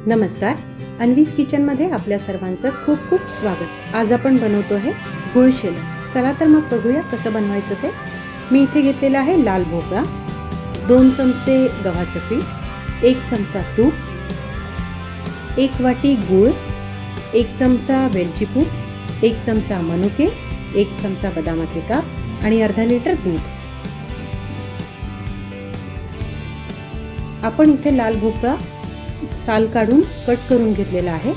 नमस्कार, अन्वीज किचनमध्ये आपल्या सर्वांचं खूप खूप स्वागत। आज आपण बनवतो आहे गुळशेला। चला तर मग बघूया कसं बनवायचं ते। मी इथे घेतलेला आहे लाल भोपळा, 2 चमचे गव्हाचं पीठ, 1 चमचा तूप, 1 वाटी गूळ, 1 चमचा वेलची पूड, 1 चमचा मनुके, 1 चमचा बदामाचे काप आणि अर्धा लिटर दूध। आपण इथे लाल भोपळा साल काढून कट करून घेतलेला आहे।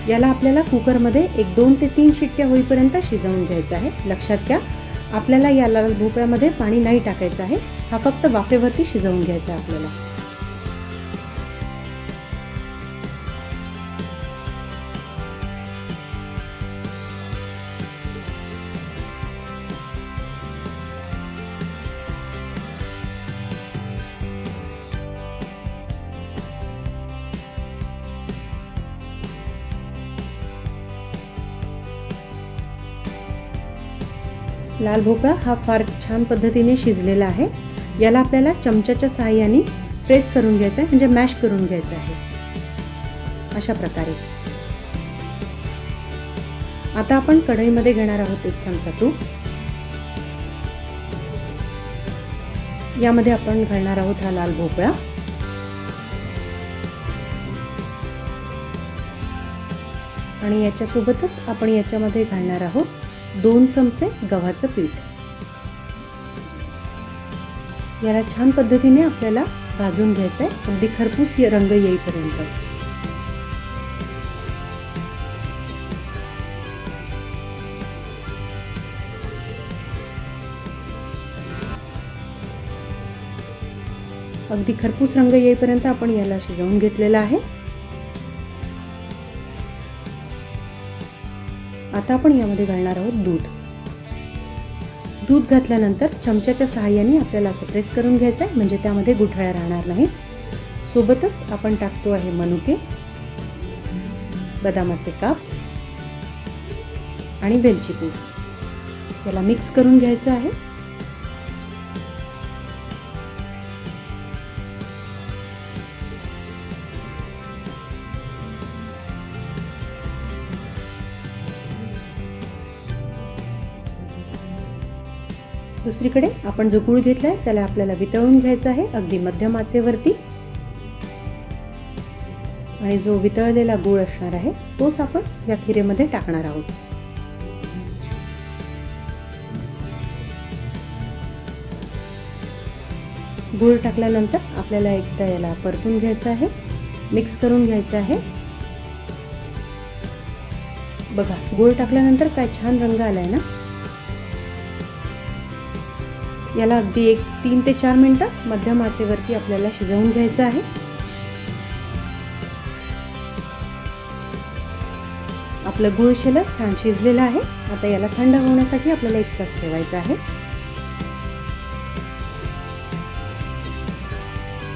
याला आपल्याला कुकर मध्ये 2 ते 3 शिट्ट्या होईपर्यंत शिजवून घ्यायचं आहे। लक्षात घ्या, आपल्याला या लाल भोपळ्यामध्ये पाणी नाही टाकायचं आहे, हा फक्त वाफेवरती शिजवून घ्यायचा आहे आपल्याला। लाल भोपळा हा फार छान पद्धतीने शिजलेला आहे। याला आपल्याला चमच्याच्या सहाय्याने प्रेस करून घ्यायचा आहे, म्हणजे मॅश करून घ्यायचा आहे अशा प्रकारे। आता आपण कढईमध्ये घेणार आहोत 1 चमचा तूप। यामध्ये आपण घालणार आहोत हा लाल भोपळा आणि याच्या सोबतच आपण याच्यामध्ये घालणार आहोत 2 चमचे गव्हाचं पीठ। याला छान पद्धतीने आपल्याला भाजून घ्यायचं आहे, अगदी खरपूस रंग येईपर्यंत। अगदी खरपूस रंग येईपर्यंत आपण याला शिजवून घेतलेला आहे। आता आपण यामध्ये घालणार आहोत दूध। दूध घातल्यानंतर चमच्याच्या सहाय्याने आपल्याला असं प्रेस करून घ्यायचं आहे, म्हणजे त्यामध्ये गुठळ्या राहणार नाहीत। सोबतच आपण टाकतो आहे मनुके, बदामाचे काप आणि वेलची पूड। याला मिक्स करून घ्यायचं आहे। दुसरीकडे आपण जो गूळ घेतलाय त्याला आपल्याला वितळून घ्यायचा आहे, अगदी मध्यम आचेवरती। आणि जो वितळलेला गूळ असणार आहे तोच आपण या खिरेमध्ये टाकणार आहोत। गूळ टाकल्यानंतर आपल्याला एकदा याला परतून घ्यायचं आहे, मिक्स करून घ्यायचं आहे। बघा, गूळ टाकल्यानंतर काय छान रंग आलाय ना। याला अगदी 3 ते 4 मिनिटं मध्यम आचेवरती आपल्याला शिजवून घ्यायचं आहे। आपलं गुळशेला छान शिजलेलं आहे। आता याला थंड होण्यासाठी आपल्याला 1 तास ठेवायचं आहे।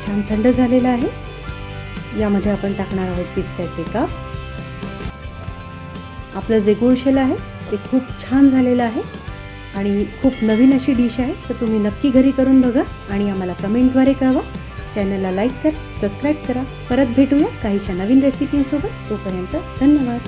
छान थंड झालेलं आहे। यामध्ये आपण टाकणार आहोत पिस्त्याचे काप। आपलं जे गुळशेला आहे ते खूप छान झालेलं आहे आणि खूप नवीन अशी डिश आहे, तर तुम्ही नक्की घरी करून बघा आणि आम्हाला कमेंटद्वारे कळवा। चॅनलला लाईक करा, सबस्क्राईब करा। परत भेटूया काहीशा नवीन रेसिपींसोबत। तोपर्यंत धन्यवाद।